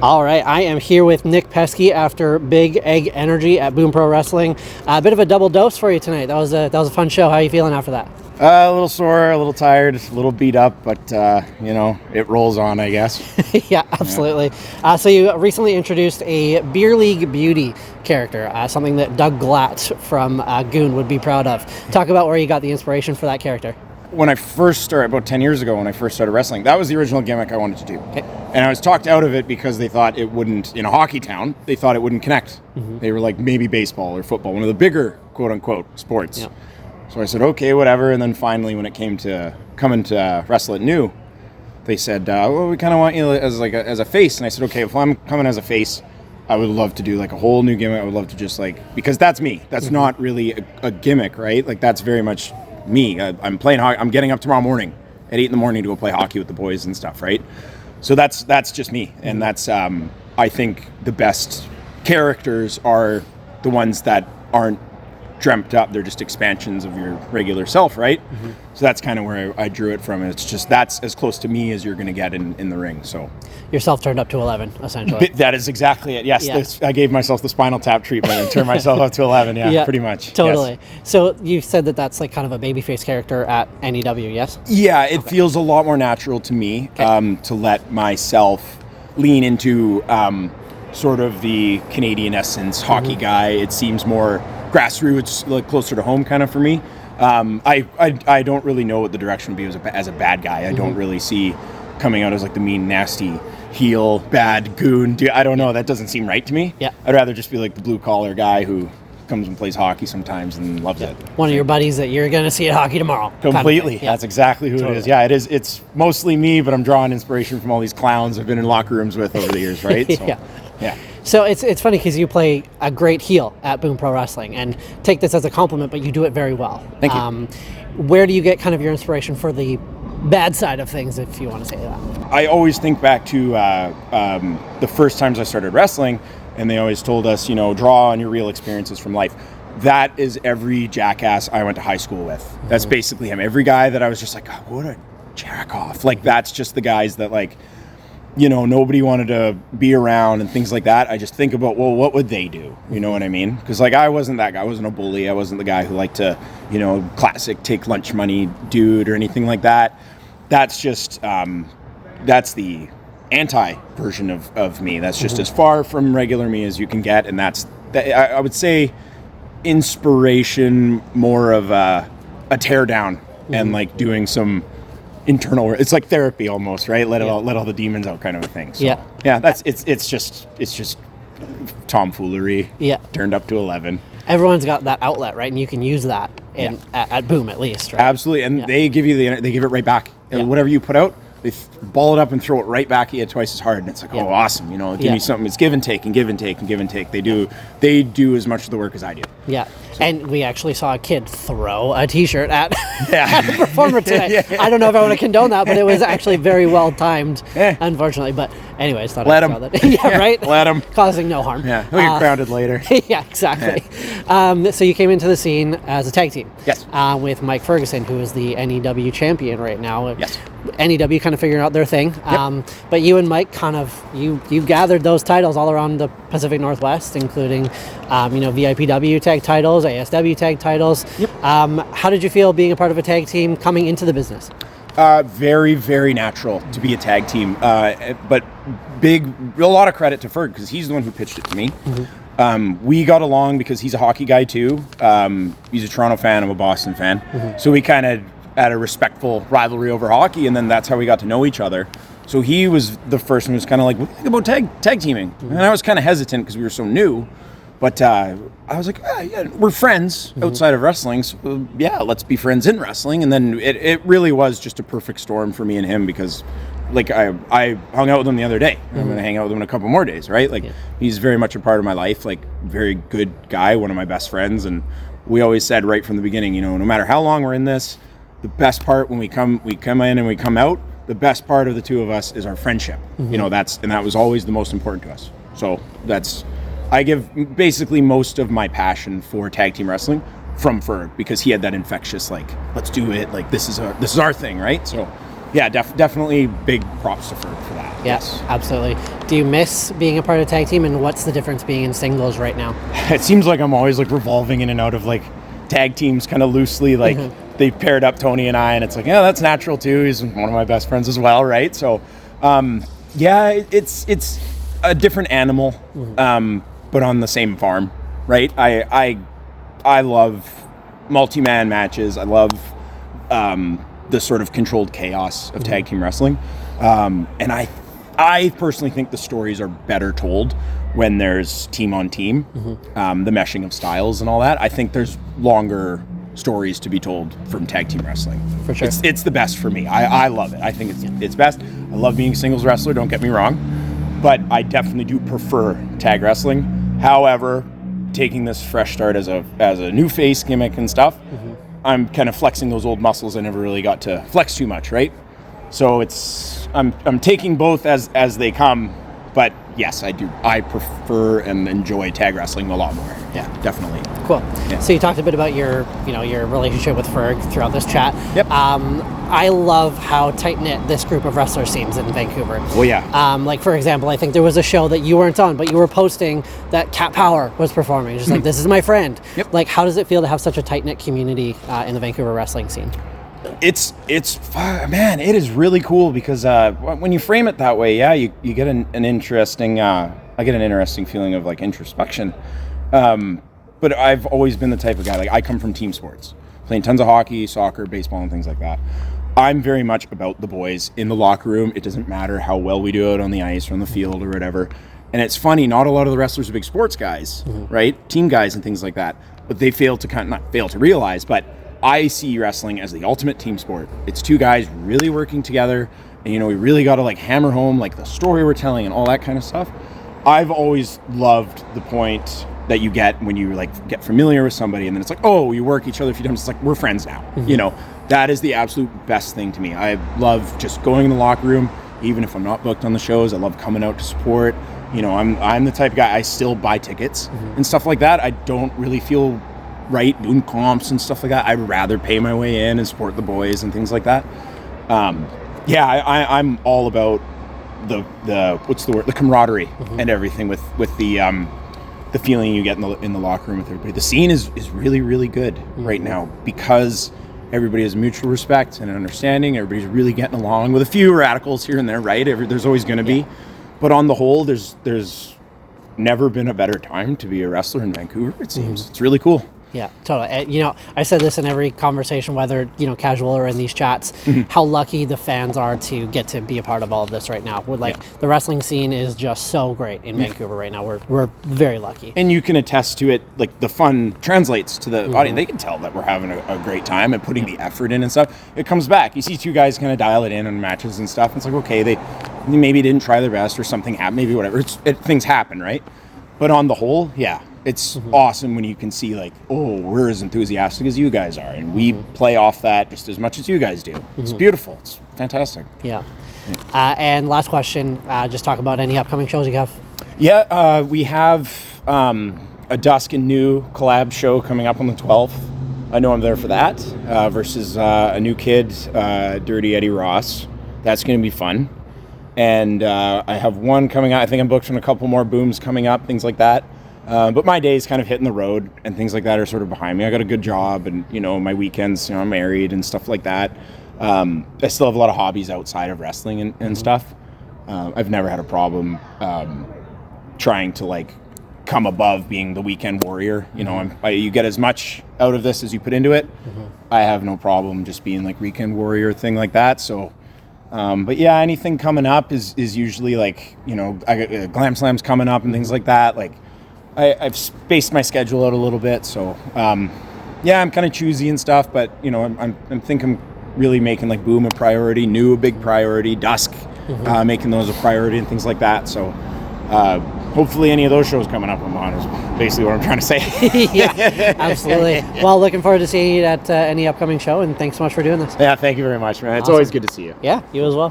All right, I am here with Nick Pesky after Big Egg Energy at Boom Pro Wrestling. A bit of a double dose for you tonight. That was a fun show. How are you feeling after that? A little sore, a little tired, a little beat up, but it rolls on, I guess. Yeah, absolutely. Yeah. So you recently introduced a Beer League Beauty character, something that Doug Glatt from Goon would be proud of. Talk about where you got the inspiration for that character. When I first started, about 10 years ago, when I first started wrestling, that was the original gimmick I wanted to do. Okay. And I was talked out of it because they thought it wouldn't, in a hockey town, they thought it wouldn't connect. Mm-hmm. They were like, maybe baseball or football, one of the bigger, quote-unquote, sports. Yeah. So I said, okay, whatever. And then finally, when it came to coming to wrestle at New, they said, well, we kind of want you as a face. And I said, okay, if I'm coming as a face, I would love to do like a whole new gimmick. I would love to just because that's me. That's mm-hmm. not really a gimmick, right? Like that's very much me. I'm playing hockey. I'm getting up tomorrow morning at 8 a.m. to go play hockey with the boys and stuff, right? So that's just me. And that's, I think the best characters are the ones that aren't dreamt up. They're just expansions of your regular self, right? Mm-hmm. So that's kind of where I drew it from. It's just that's as close to me as you're going to get in the ring. So yourself turned up to 11, essentially. That is exactly it. Yes, yeah. I gave myself the spinal tap treatment and turned myself up to 11. Yeah, pretty much. Totally. Yes. So you said that's like kind of a babyface character at NEW, yes? Yeah, it feels a lot more natural to me to let myself lean into sort of the Canadian essence hockey mm-hmm. guy. It seems more grassroots, like closer to home kind of for me. I don't really know what the direction would be as a bad guy. I mm-hmm. don't really see coming out as like the mean, nasty heel, bad goon. I don't know. That doesn't seem right to me. Yeah. I'd rather just be like the blue collar guy who comes and plays hockey sometimes and loves it. One of your buddies that you're going to see at hockey tomorrow. Completely. Kind of That's exactly who it is. Yeah, it is. It's mostly me, but I'm drawing inspiration from all these clowns I've been in locker rooms with over the years, right? So, yeah. So it's funny because you play a great heel at Boom Pro Wrestling, and take this as a compliment, but you do it very well. Thank you. Where do you get kind of your inspiration for the bad side of things, if you want to say that? I always think back to the first times I started wrestling, and they always told us, draw on your real experiences from life. That is every jackass I went to high school with. Mm-hmm. That's basically him. Every guy that I was just like, oh, what a jack off. Like, that's just the guys that, like, nobody wanted to be around and things like that. I just think about, well, what would they do? You know what I mean? Because, I wasn't that guy. I wasn't a bully. I wasn't the guy who liked to, classic take lunch money dude or anything like that. That's just, that's the anti-version of me. That's just mm-hmm. as far from regular me as you can get. And I would say inspiration, more of a tear down mm-hmm. and like doing some internal work. It's like therapy almost, right? Let all the demons out kind of a thing. So, that's it's just tomfoolery. Yeah, turned up to 11. Everyone's got that outlet, right? And you can use that at Boom at least, right? Absolutely, and they give you they give it right back. And whatever you put out, they ball it up and throw it right back at you twice as hard. And it's like, oh, awesome! Give me something. It's give and take and give and take and give and take. They do as much of the work as I do. Yeah. So. And we actually saw a kid throw a T-shirt at a performer today. I don't know if I want to condone that, but it was actually very well timed, unfortunately. But anyways, thought let I him. saw that. Right? Let him. Causing no harm. Yeah, he'll get grounded later. Yeah, exactly. So you came into the scene as a tag team. Yes. With Mike Ferguson, who is the NEW champion right now. Yes. NEW kind of figuring out their thing. Yep. But you and Mike kind of, you gathered those titles all around the Pacific Northwest, including, VIPW tag titles, ASW tag titles. Yep. How did you feel being a part of a tag team coming into the business? Very, very natural to be a tag team. But a lot of credit to Ferg because he's the one who pitched it to me. Mm-hmm. We got along because he's a hockey guy too. He's a Toronto fan, I'm a Boston fan. Mm-hmm. So we kind of had a respectful rivalry over hockey, and then that's how we got to know each other. So he was the first one who was kind of like, what do you think about tag teaming? Mm-hmm. And I was kind of hesitant because we were so new. But I was like, we're friends mm-hmm. outside of wrestling. So, let's be friends in wrestling. And then it really was just a perfect storm for me and him because, I hung out with him the other day. Mm-hmm. I'm going to hang out with him in a couple more days, right? He's very much a part of my life, very good guy, one of my best friends. And we always said right from the beginning, no matter how long we're in this, the best part when we come in and we come out, the best part of the two of us is our friendship. Mm-hmm. That was always the most important to us. So I give basically most of my passion for tag team wrestling from Ferg because he had that infectious let's do it, this is our thing, right? So yeah, definitely big props to Ferg for that. Yes, absolutely. Do you miss being a part of tag team, and what's the difference being in singles right now? It seems like I'm always like revolving in and out of like tag teams kind of loosely. Like they paired up Tony and I, and it's like, yeah, that's natural too. He's one of my best friends as well, right? So, yeah, it's a different animal, but on the same farm, right? I love multi-man matches. I love the sort of controlled chaos of tag team wrestling, and I personally think the stories are better told when there's team on team, the meshing of styles and all that. I think there's longer stories to be told from tag team wrestling. For sure. It's the best for me. I love it. I think it's best. I love being a singles wrestler, don't get me wrong, but I definitely do prefer tag wrestling. However, taking this fresh start as a new face gimmick and stuff, I'm kind of flexing those old muscles I never really got to flex too much, right? So I'm taking both as they come, but yes, I do. I prefer and enjoy tag wrestling a lot more. Yeah, definitely. Cool. Yeah. So you talked a bit about your relationship with Ferg throughout this chat. Yep. I love how tight-knit this group of wrestlers seems in Vancouver. Well, yeah. Like, for example, I think there was a show that you weren't on, but you were posting that Cat Power was performing. Just like, this is my friend. Yep. Like, how does it feel to have such a tight-knit community in the Vancouver wrestling scene? It's man, it is really cool because when you frame it that way, yeah, you get an interesting. I get an interesting feeling of like introspection. But I've always been the type of guy, like I come from team sports, playing tons of hockey, soccer, baseball, and things like that. I'm very much about the boys in the locker room. It doesn't matter how well we do it on the ice or on the field or whatever. And it's funny, not a lot of the wrestlers are big sports guys, right? Team guys and things like that. But they not fail to realize, but I see wrestling as the ultimate team sport. It's two guys really working together, and we really got to like hammer home like the story we're telling and all that kind of stuff. I've always loved the point that you get when you like get familiar with somebody, and then it's like, oh, you work each other a few times. It's like we're friends now. That is the absolute best thing to me. I love just going in the locker room, even if I'm not booked on the shows. I love coming out to support. I'm the type of guy, I still buy tickets and stuff like that. I don't really feel right doing comps and stuff like that. I'd rather pay my way in and support the boys and things like that. I'm all about the camaraderie and everything with the feeling you get in the locker room with everybody. The scene is really, really good right now because everybody has mutual respect and understanding. Everybody's really getting along, with a few radicals here and there, right? There's always going to be, but on the whole, there's never been a better time to be a wrestler in Vancouver. It seems it's really cool. Yeah, totally. I said this in every conversation, whether, casual or in these chats, how lucky the fans are to get to be a part of all of this right now. The wrestling scene is just so great in Vancouver right now. We're very lucky. And you can attest to it, like the fun translates to the audience. They can tell that we're having a great time and putting the effort in and stuff. It comes back. You see two guys kind of dial it in on matches and stuff. It's like, okay, they maybe didn't try their best or something happened, maybe whatever. Things happen, right? But on the whole, yeah. It's awesome when you can see like, oh, we're as enthusiastic as you guys are, and we play off that just as much as you guys do. It's beautiful. It's fantastic. Yeah. And last question, just talk about any upcoming shows you have. Yeah, we have a Dusk and New collab show coming up on the 12th. I know I'm there for that, versus a new kid, Dirty Eddy Ross. That's going to be fun. And I have one coming out. I think I'm booked on a couple more booms coming up, things like that. But my days kind of hitting the road and things like that are sort of behind me. I got a good job and, my weekends, I'm married and stuff like that. I still have a lot of hobbies outside of wrestling and stuff. I've never had a problem trying to like come above being the weekend warrior. You get as much out of this as you put into it. I have no problem just being like weekend warrior thing like that. So, but yeah, anything coming up is usually like, I got Glam Slams coming up and things like that. Like, I've spaced my schedule out a little bit, so yeah, I'm kind of choosy and stuff, but I'm thinking really making like Boom a priority, New a big priority, Dusk making those a priority and things like that. So hopefully any of those shows coming up I'm on is basically what I'm trying to say. Yeah, absolutely. Well, looking forward to seeing you at any upcoming show, and thanks so much for doing this. Yeah, thank you very much, man. It's awesome. Always good to see you. Yeah, you as well.